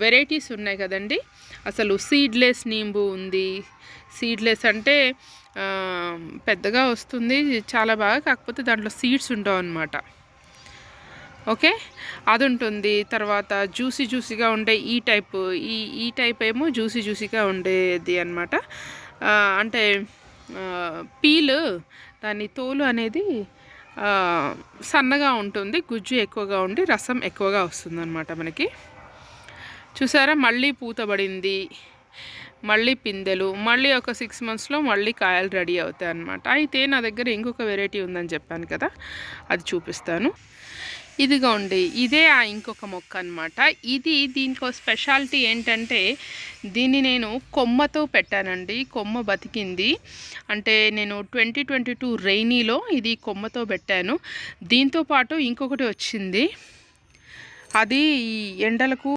Varieties ఉన్నాయి కదండి. అసలు సీడ్లెస్ నీంబు ఉంది. సీడ్లెస్ అంటే పెద్దగా వస్తుంది చాలా బాగా, కాకపోతే దాంట్లో సీడ్స్ ఉండవు అన్నమాట. ఓకే, అది ఉంటుంది. తర్వాత జ్యూసీగా ఉండే ఈ టైప్ ఏమో జ్యూసీగా ఉండేది అనమాట. అంటే పీల్, దాని తోలు అనేది సన్నగా ఉంటుంది, గుజ్జు ఎక్కువగా ఉండి రసం ఎక్కువగా వస్తుంది అనమాట మనకి. చూసారా, మళ్ళీ పూతబడింది, మళ్ళీ పిందెలు, మళ్ళీ ఒక 6 monthsలో మళ్ళీ కాయలు రెడీ అవుతాయి అన్నమాట. అయితే నా దగ్గర ఇంకొక వెరైటీ ఉందని చెప్పాను కదా, అది చూపిస్తాను. ఇదిగోండి, ఇదే ఇంకొక మొక్క అనమాట. దీనికో స్పెషాలిటీ ఏంటంటే, దీన్ని నేను కొమ్మతో పెట్టానండి. కొమ్మ బతికింది. అంటే నేను 2022 రైనీలో ఇది కొమ్మతో పెట్టాను. దీంతో పాటు ఇంకొకటి వచ్చింది, అది ఎండలకు